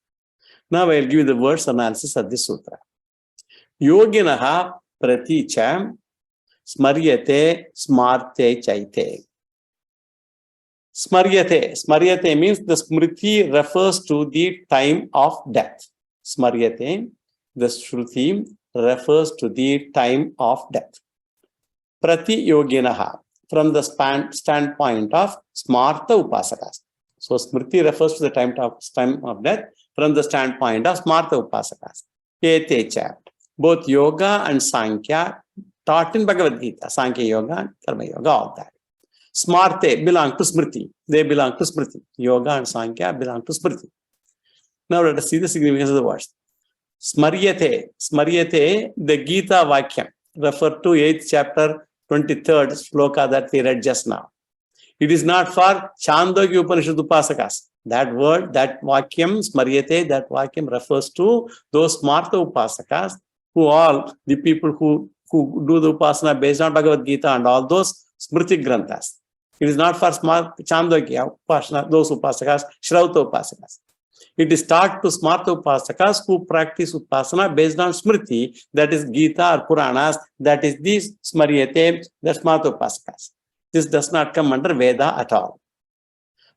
Now I will give you the verse analysis of this sutra. Yoginaha praticha smaryate smarte chaite. Smaryate means the smriti refers to the time of death. Smaryate, the shruti refers to the time of death. Prati yoginaha, from the standpoint of smarta upasakas. So smriti refers to the time of death from the standpoint of smarta upasakas. Etecha, both yoga and sankhya taught in Bhagavad Gita. Sankhya yoga and karma yoga, all that. Smarte belong to Smriti. They belong to Smriti. Yoga and Sankhya belong to Smriti. Now let us see the significance of the words. Smaryate, the Gita Vakyam, refer to 8th chapter, 23rd sloka that we read just now. It is not for Chandogya Upanishad Upasakas. That word, that Vakyam, Smaryate, that Vakyam refers to those Smarta Upasakas, who all the people who do the Upasana based on Bhagavad Gita and all those Smriti Granthas. It is not for Chandogya Upasana, those Upasakas, Shrauta Upasakas. It is taught to Smarta Upasakas who practice Upasana based on Smriti, that is Gita or Puranas, that is these Smaryate, the Smarta Upasakas. This does not come under Veda at all.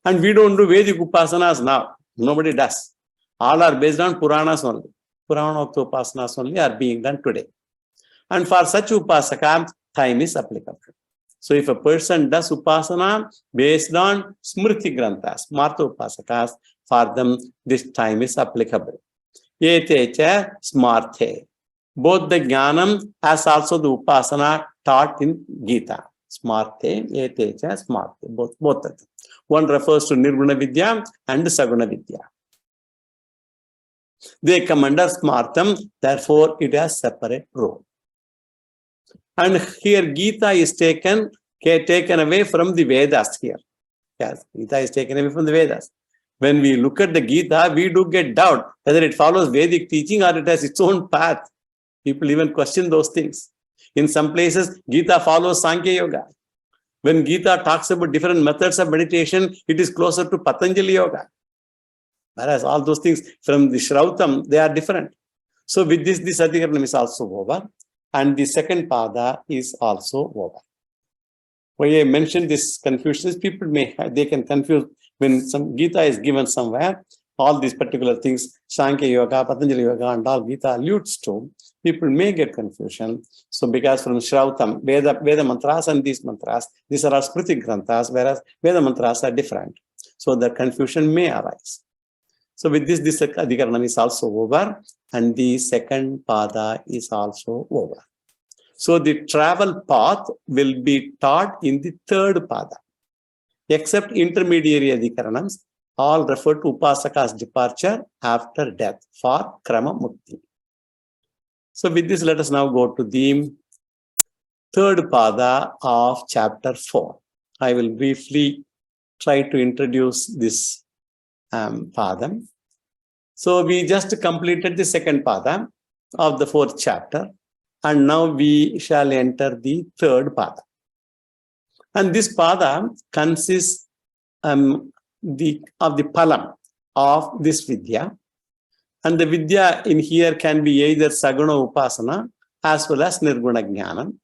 And we don't do Vedic Upasanas now. Nobody does. All are based on Puranas only. Purana Upasanas only are being done today. And for such Upasaka, time is applicable. So if a person does Upasana based on Smriti Granthas, Smarta Upasakas, for them this time is applicable. Etecha smarte. Both the Jnanam as also the Upasana taught in Gita. Smarte, etecha, smarte. Both of them. One refers to Nirguna Vidya and Saguna Vidya. They come under Smartam, therefore it has separate role. And here Gita is taken away from the Vedas here. Yes, Gita is taken away from the Vedas. When we look at the Gita, we do get doubt whether it follows Vedic teaching or it has its own path. People even question those things. In some places, Gita follows Sankhya Yoga. When Gita talks about different methods of meditation, it is closer to Patanjali Yoga. Whereas all those things from the Shrautam, they are different. So with this adhikaranam is also over. and the second pada is also over. Why I mentioned this confusion is people they can confuse when some Gita is given somewhere, all these particular things, Sankhya Yoga, Patanjali Yoga, and all Gita alludes to, people may get confusion. So because from Shrautam, Veda mantras and these mantras, these are all Smriti Granthas, whereas Veda mantras are different. So the confusion may arise. So with this Adhikaranam is also over, and the second pada is also over. So the travel path will be taught in the third pada. Except intermediary Adhikaranams, all refer to Upasaka's departure after death for Krama Mukti. So with this, let us now go to the third pada of chapter 4. I will briefly try to introduce this pada. So we just completed the second pada of the fourth chapter, and now we shall enter the third pada. And this pada consists of the palam of this vidya. And the vidya in here can be either saguna upasana as well as nirguna jnanam.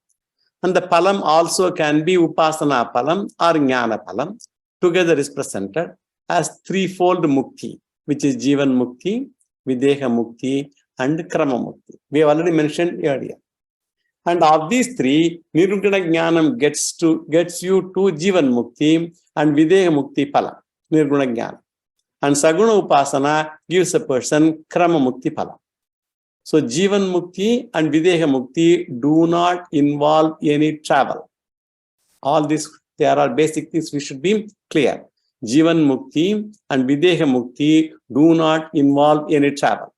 And the palam also can be upasana palam or jnana palam. Together is presented as threefold mukti, which is jivan mukti, videha mukti, and krama mukti. We have already mentioned earlier. And of these three, nirguna jnanam gets you to jivan mukti and videha mukti palam, nirguna jnanam. And saguna upasana gives a person krama mukti phala. So jivan mukti and videha mukti do not involve any travel. All this, they are all basic things we should be clear. Jivan mukti and videha mukti do not involve any travel.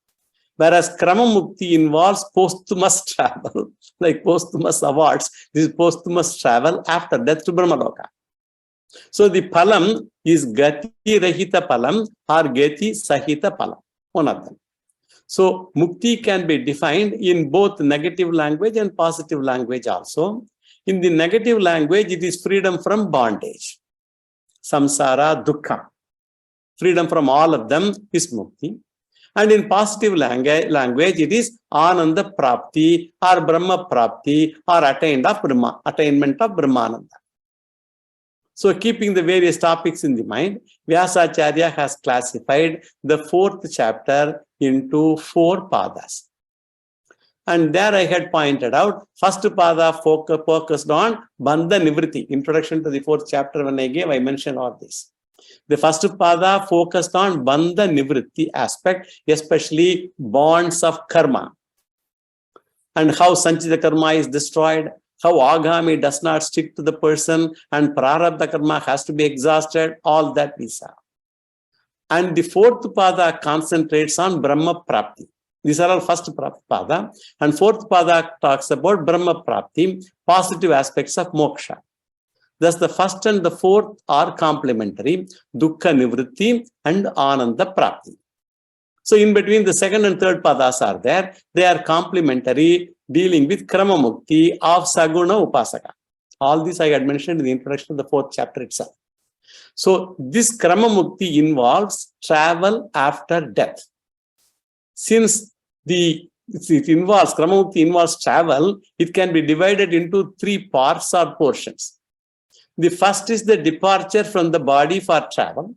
Whereas krama mukti involves posthumous travel, like posthumous awards. This is posthumous travel after death to Brahmaloka. So the palam is gati rahita palam or gati sahita palam, one of them. So mukti can be defined in both negative language and positive language also. In the negative language, it is freedom from bondage, samsara, dukkha. Freedom from all of them is mukti. And in positive language, it is ananda prapti or brahma prapti or attainment of brahmananda. So keeping the various topics in the mind, Vyasacharya has classified the fourth chapter into 4 padas. And there I had pointed out, first pada focused on bandha nivriti. Introduction to the fourth chapter when I gave, I mentioned all this. The first pada focused on bandha nivriti aspect, especially bonds of karma, and how sanchita karma is destroyed, how agami does not stick to the person, and prarabdha karma has to be exhausted, all that we saw. And the fourth pada concentrates on Brahma Prapti. These are all first pada. And fourth pada talks about Brahma Prapti, positive aspects of moksha. Thus the first and the fourth are complementary, dukkha nivritti and ananda prapti. So in between the second and third padas are there. They are complementary, dealing with krama mukti of saguna upasaka. All this I had mentioned in the introduction of the fourth chapter itself. So this krama mukti involves travel after death. Since krama mukti involves travel, it can be divided into 3 parts or portions. The first is the departure from the body for travel.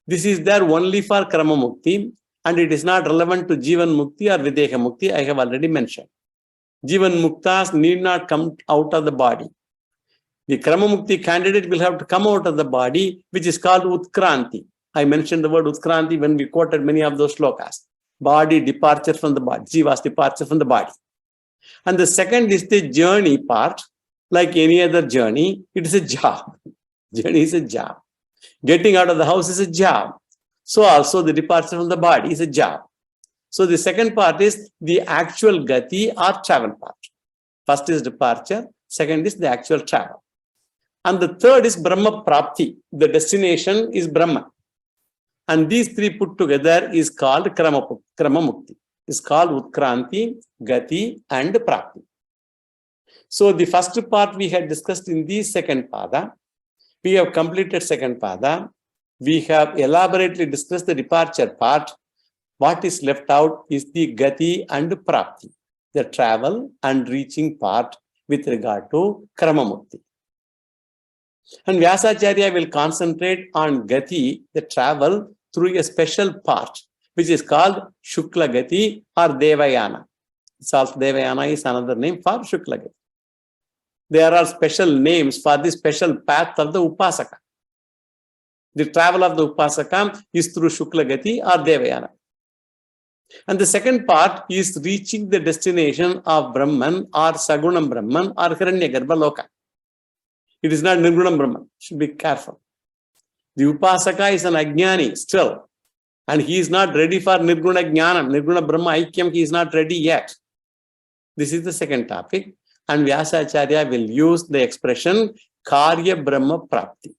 This is there only for krama mukti, and it is not relevant to jivan mukti or videha mukti, I have already mentioned. Jivan muktas need not come out of the body. The krama mukti candidate will have to come out of the body, which is called utkranti. I mentioned the word utkranti when we quoted many of those shlokas. Body departure from the body, jiva's departure from the body. And the second is the journey part. Like any other journey, it is a job. Journey is a job. Getting out of the house is a job. So also the departure from the body is a job. So the second part is the actual gati or travel part. First is departure, second is the actual travel. And the third is Brahma Prapti. The destination is Brahma. And these 3 put together is called Krama Mukti. It's called Utkranti, Gati and Prapti. So the first part we had discussed in the second pada. We have completed second pada. We have elaborately discussed the departure part. What is left out is the Gati and Prapti. the travel and reaching part with regard to Kramamukti. And Vyasacharya will concentrate on Gati, the travel through a special part, which is called Shukla Gati or Devayana. It's also Devayana is another name for Shukla Gati. There are special names for the special path of the Upasaka. The travel of the Upasaka is through Shukla Gati or Devayana. And the second part is reaching the destination of Brahman or Sagunam Brahman or Hiranyagarbha Loka. It is not Nirgunam Brahman. Should be careful. The Upasaka is an Ajnani still. And he is not ready for Nirguna Jnanam. Nirguna Brahma Aikyam, he is not ready yet. This is the second topic. And Vyasacharya will use the expression Karya Brahma Prapti.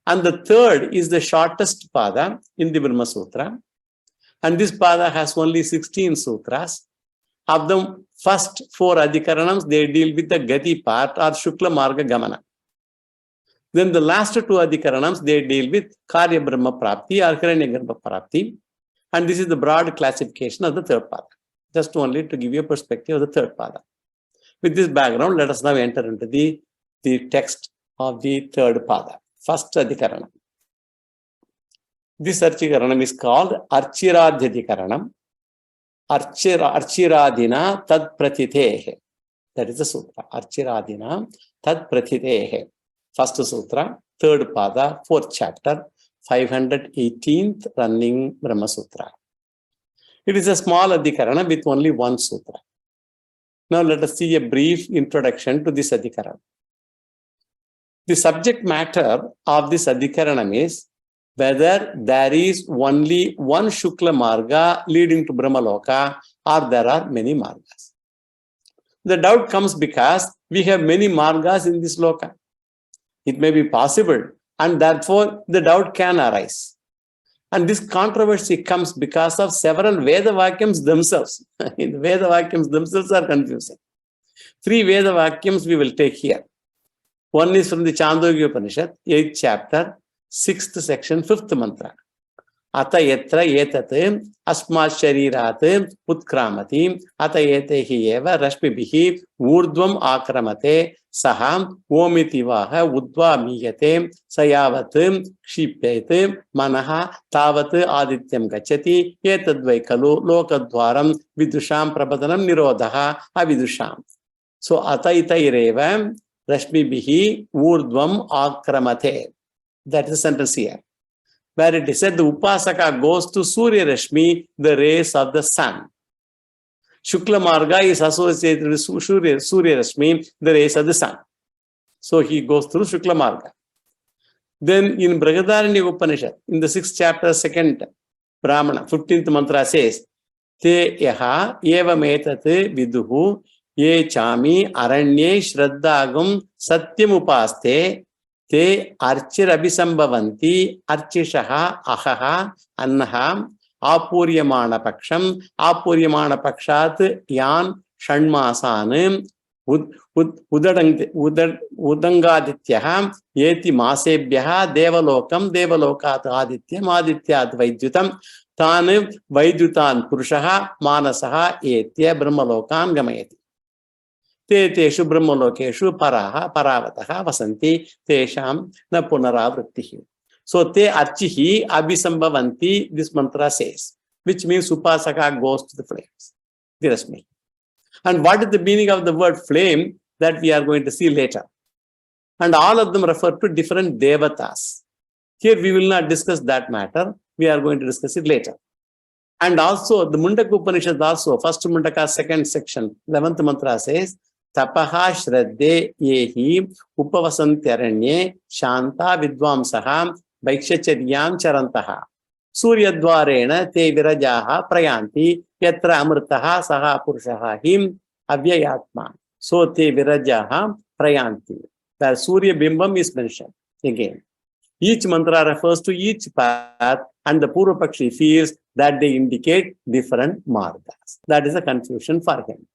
And the third is the shortest pada in the Brahma Sutra. And this pada has only 16 sutras. Of them, first 4 adhikaranams, they deal with the Gati part or Shukla Marga Gamana. Then the last 2 adhikaranams, they deal with Karya Brahma Prapti or Hiranyagarbha Prapti. And this is the broad classification of the third pada. Just only to give you a perspective of the third pada. With this background, let us now enter into the text of the third pada. First adhikaranam. This adhikaranam is called Archiradhyadhikaranam. Archiradina tad pratitehe. That is the sutra. Archiradina tad pratitehe. First sutra, third pada, fourth chapter, 518th running Brahma Sutra. It is a small adhikarana with only one sutra. Now let us see a brief introduction to this adhikarana. The subject matter of this adhikaranam is whether there is only one Shukla Marga leading to Brahmaloka or there are many Margas. The doubt comes because we have many Margas in this Loka. It may be possible and therefore the doubt can arise. And this controversy comes because of several Veda Vakyams themselves. The Veda Vakyams themselves are confusing. 3 Veda Vakyams we will take here. One is from the Chandogya Upanishad, 8th chapter, 6th section, 5th mantra. Ata yetra etat asmat sharirat utkramati ata etehi eva rashmibihi urdvam akramate saham omitivaha udva miyate sayavat kshipyate manaha tavat adityam gachati etadvai kalu lokadvaram vidusham prabadanam nirodha avidusham. So ata ita ireva rashmibihi urdvam akramate. That is the sentence here. Where it is said the Upasaka goes to Surya Rashmi, the rays of the sun. Shukla Marga is associated with Surya Rashmi, the rays of the sun. So he goes through Shukla Marga. Then in Brihadaranyaka Upanishad, in the 6th chapter, 2nd Brahmana, 15th mantra says, Te yaha eva metate viduhu ye chami aranye shraddhagum satyam upaste te archir abhisambhavanti archishaha ahaha annaha apuryamana paksham pakshat yan shanmasan udangadityaha yeti masebhyaha devalokam devalokat adityam adityat vaidyutam tan vaidyutan purushaha manasaha etya brahmalokan gamayati. Te teshu brahmalokeshu paraha paravataha vasanti tesham na punaravrittihi. So te archihi abhisambhavanti, this mantra says, which means Upasaka goes to the flames, the Rashmi. And what is the meaning of the word flame that we are going to see later? And all of them refer to different devatas. Here we will not discuss that matter. We are going to discuss it later. And also the Mundaka Upanishad also, first Mundaka, 2nd section, 11th mantra says, Tapaha Shraddhe Yehi Upavasantyaranye Shanta Vidvamsaha Vaikshacharyam Charantaha Suryadvarena Te Virajaha Prayanti Yatra Amritaha Saha Purushaha Him Avyayatma. So Te Virajaha Prayanti. Where Surya Bimbam is mentioned again. Each mantra refers to each path and the Purva Pakshi feels that they indicate different margas. That is a confusion for him.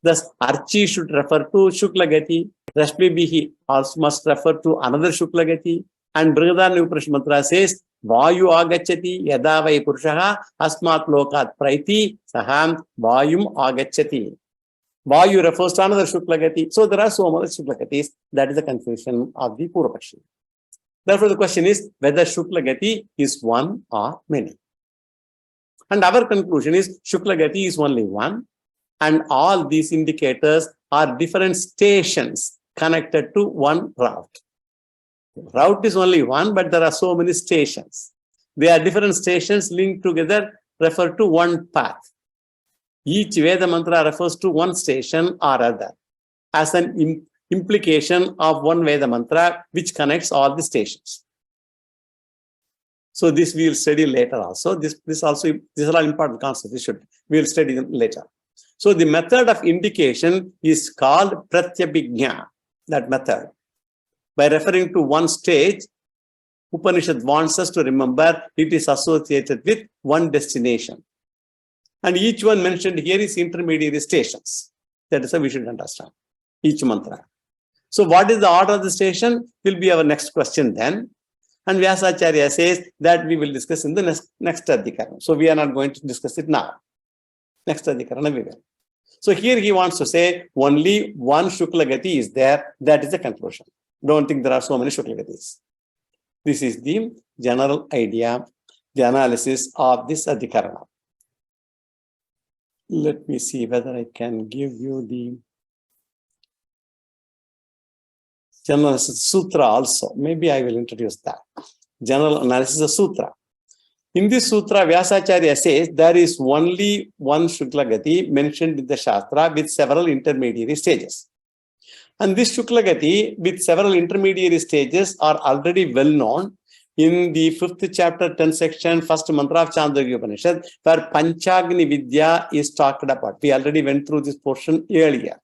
Thus, Archi should refer to Shukla Gati, Rashmi Bihi also must refer to another Shukla Gati, and Brihadaranyaka Upanishad mantra says Vayu agacchati yada vai purushaha asmat lokat praiti saham vayum agacchati. Vayu refers to another Shuklagati. So there are so many Shuklagatis. That is the conclusion of the Purvapakshi. Therefore, the question is whether Shuklagati is one or many. And our conclusion is Shuklagati is only one, and all these indicators are different stations connected to one route. Route is only one, but there are so many stations. They are different stations linked together, refer to one path. Each Veda mantra refers to one station or other as an implication of one Veda mantra which connects all the stations. So this we will study later also. These are all important concepts. We will study them later. So the method of indication is called Pratyabhijna, that method. By referring to one stage, Upanishad wants us to remember it is associated with one destination. And each one mentioned here is intermediary stations. That is how we should understand each mantra. So what is the order of the station will be our next question then. And Vyasacharya says that we will discuss in the next Adhikarana. So we are not going to discuss it now. Next Adhikarana we will. So here he wants to say only one Shuklagati is there. That is the conclusion. Don't think there are so many Shuklagatis. This is the general idea, the analysis of this Adhikarana. Let me see whether I can give you the general analysis sutra also. Maybe I will introduce that. General analysis of sutra. In this sutra, Vyasacharya says there is only one Shuklagati mentioned in the Shastra with several intermediary stages. And this Shuklagati with several intermediary stages are already well known in the 5th chapter, 10th section, first mantra of Chandogya Upanishad, where Panchagni Vidya is talked about. We already went through this portion earlier.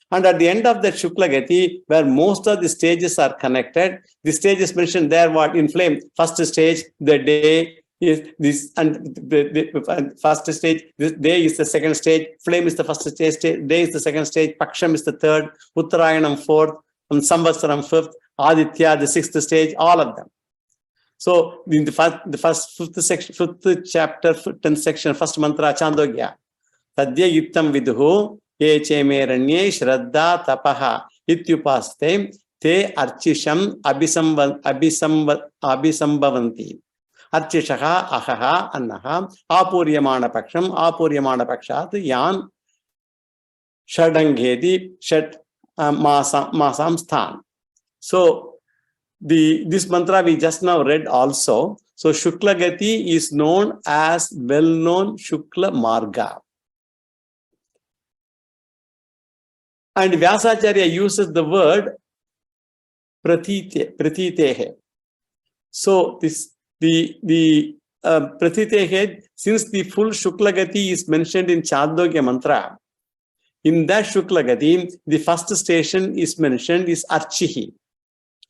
And at the end of that Shuklagati, where most of the stages are connected, the stages mentioned there what in flame. First stage, the day is this, and the first stage, this day is the second stage, flame is the first stage, day is the second stage, Paksham is the third, Uttarayanam fourth, and Samvatsaram fifth, Aditya the sixth stage, all of them. So in the first fifth section, 5th chapter, 10th section, first mantra, Chandogya, Tadya Yittam Viduhu, Ye Cheme Ranye Shraddha Tapaha Ityupaste Te Archisham Abhisambhavanti. Archishaha Ahaha Annaha Apuryamana Pakshat Yan Shadangedi Shat Masam Sthan. So this mantra we just now read also. So Shuklagati is known as well-known Shukla Marga. And Vyasacharya uses the word pratitehe. So the pratitehe, since the full Shuklagati is mentioned in Chandogya mantra, in that Shuklagati, the first station is mentioned is Archihi.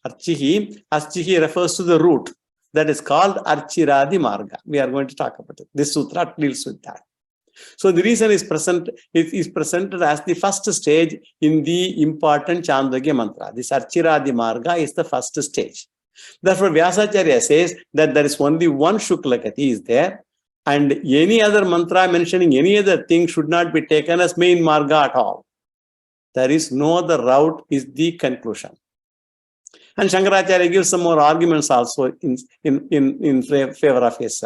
Archihi refers to the root. That is called Archiradi Marga. We are going to talk about it. This sutra deals with that. So the reason is presented as the first stage in the important Chandogya mantra. This Archiradi Marga is the first stage. Therefore, Vyasacharya says that there is only one Shuklagati is there, and any other mantra mentioning any other thing should not be taken as main Marga at all. There is no other route is the conclusion. And Shankaracharya gives some more arguments also in favor of his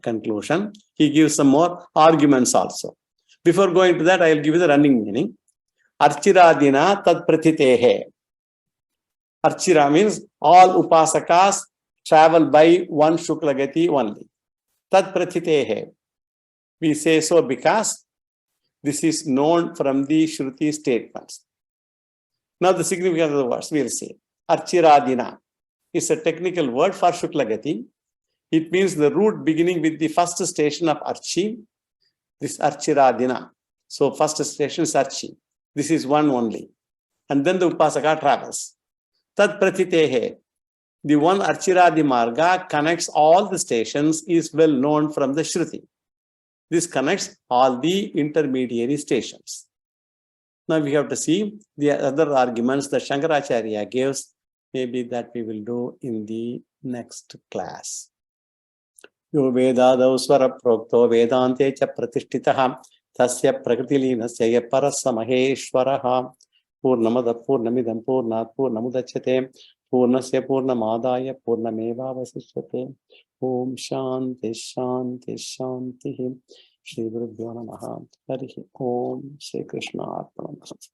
conclusion. He gives some more arguments also. Before going to that, I will give you the running meaning. Archiradina tad prathitehe. Archira means all upasakas travel by one Shuklagati only. Tad prathitehe. We say so because this is known from the Shruti statements. Now the significance of the words we will see. Archiradina is a technical word for Shuklagati. It means the root beginning with the first station of Archi. This Archiradina. So first station is Archi. This is one only. And then the Upasaka travels. Tad Pratitehe. The one Archiradi Marga connects all the stations, is well known from the Shruti. This connects all the intermediary stations. Now we have to see the other arguments that Shankaracharya gives. Maybe that we will do in the next class. Yo Vedadau Swara Prokto Vedante cha Pratishthitah Tasya Prakritilinasya Parasa Maheshwaraha Purnamada Purnamidam Purnat Purnamudachyate Purnasya Purnamadaya Purnameva Vasishyate. Om Shanti Shanti Shanti. Shri Gurubhyo Namaha. Harihi Om. Shri Krishna Arpanam.